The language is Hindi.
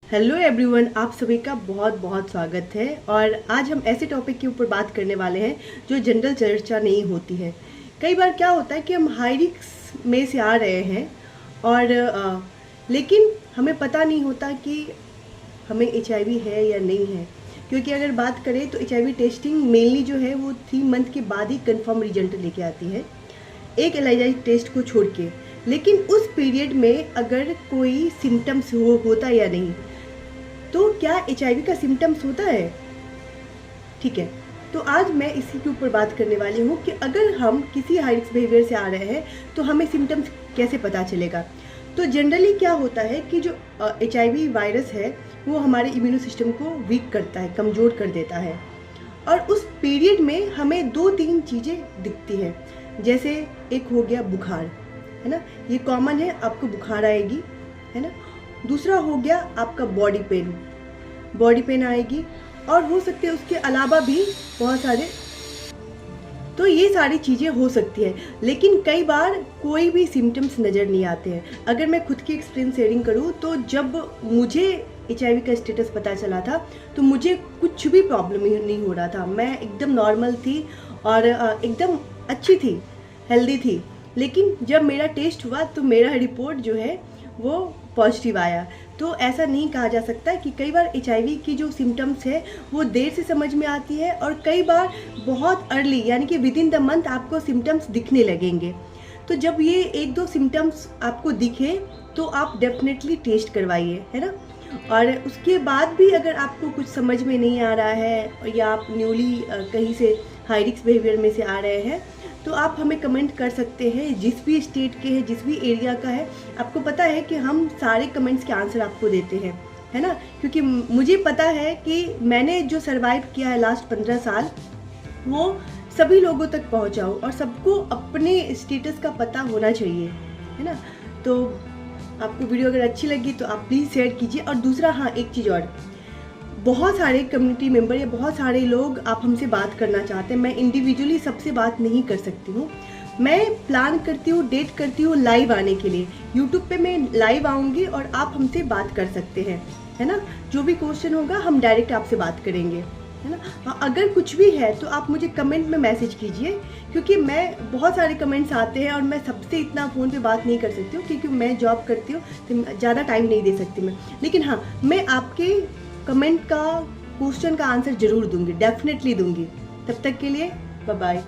हेलो एवरीवन, आप सभी का बहुत बहुत स्वागत है। और आज हम ऐसे टॉपिक के ऊपर बात करने वाले हैं जो जनरल चर्चा नहीं होती है। कई बार क्या होता है कि हम हाई रिस्क में से आ रहे हैं और लेकिन हमें पता नहीं होता कि हमें HIV है या नहीं है। क्योंकि अगर बात करें तो HIV टेस्टिंग मेनली जो है वो 3 मंथ के बाद ही कंफर्म रिजल्ट लेके आती है, एक एलिजा टेस्ट को छोड़ के। लेकिन उस पीरियड में अगर कोई सिम्टम्स होता या नहीं, तो क्या HIV का सिम्टम्स होता है? ठीक है, तो आज मैं इसी के ऊपर बात करने वाली हूँ कि अगर हम किसी हाई रिस्क बिहेवियर से आ रहे हैं तो हमें सिम्टम्स कैसे पता चलेगा। तो जनरली क्या होता है कि जो HIV वायरस है वो हमारे इम्यूनो सिस्टम को वीक करता है, कमज़ोर कर देता है। और उस पीरियड में हमें 2-3 चीज़ें दिखती हैं। जैसे एक हो गया बुखार, है ना, ये कॉमन है, आपको बुखार आएगी, है ना। दूसरा हो गया आपका बॉडी पेन आएगी, और हो सकते हैं उसके अलावा भी बहुत सारे, तो ये सारी चीज़ें हो सकती है। लेकिन कई बार कोई भी सिम्टम्स नज़र नहीं आते हैं। अगर मैं खुद की एक्सपीरियंस शेयरिंग करूँ तो जब मुझे HIV का स्टेटस पता चला था तो मुझे कुछ भी प्रॉब्लम नहीं हो रहा था। मैं एकदम नॉर्मल थी और एकदम अच्छी थी, हेल्दी थी। लेकिन जब मेरा टेस्ट हुआ तो मेरा रिपोर्ट जो है वो पॉजिटिव आया। तो ऐसा नहीं कहा जा सकता कि कई बार HIV की जो सिम्टम्स है वो देर से समझ में आती है, और कई बार बहुत अर्ली यानी कि विद इन द मंथ आपको सिम्टम्स दिखने लगेंगे। तो जब ये 1-2 सिम्टम्स आपको दिखे तो आप डेफिनेटली टेस्ट करवाइए, है ना। और उसके बाद भी अगर आपको कुछ समझ में नहीं आ रहा है या आप न्यूली कहीं से हाई रिस्क बिहेवियर में से आ रहे हैं, तो आप हमें कमेंट कर सकते हैं। जिस भी स्टेट के हैं, जिस भी एरिया का है, आपको पता है कि हम सारे कमेंट्स के आंसर आपको देते हैं, है ना। क्योंकि मुझे पता है कि मैंने जो सर्वाइव किया है लास्ट 15 साल वो सभी लोगों तक पहुंचाऊं, और सबको अपने स्टेटस का पता होना चाहिए, है ना। तो आपको वीडियो अगर अच्छी लगी तो आप प्लीज़ शेयर कीजिए। और दूसरा, हाँ, एक चीज़ और, बहुत सारे कम्युनिटी मेंबर या बहुत सारे लोग आप हमसे बात करना चाहते हैं। मैं इंडिविजुअली सबसे बात नहीं कर सकती हूँ। मैं प्लान करती हूँ, डेट करती हूँ लाइव आने के लिए। यूट्यूब पे मैं लाइव आऊँगी और आप हमसे बात कर सकते हैं, है ना। जो भी क्वेश्चन होगा हम डायरेक्ट आपसे बात करेंगे, है ना। हाँ, अगर कुछ भी है तो आप मुझे कमेंट में मैसेज कीजिए, क्योंकि मैं बहुत सारे कमेंट्स आते हैं और मैं सबसे इतना फ़ोन पे बात नहीं कर सकती हूँ, क्योंकि मैं जॉब करती हूँ तो ज़्यादा टाइम नहीं दे सकती मैं। लेकिन हाँ, मैं आपके कमेंट का, क्वेश्चन का आंसर ज़रूर दूंगी, डेफिनेटली दूंगी। तब तक के लिए बाय बाय।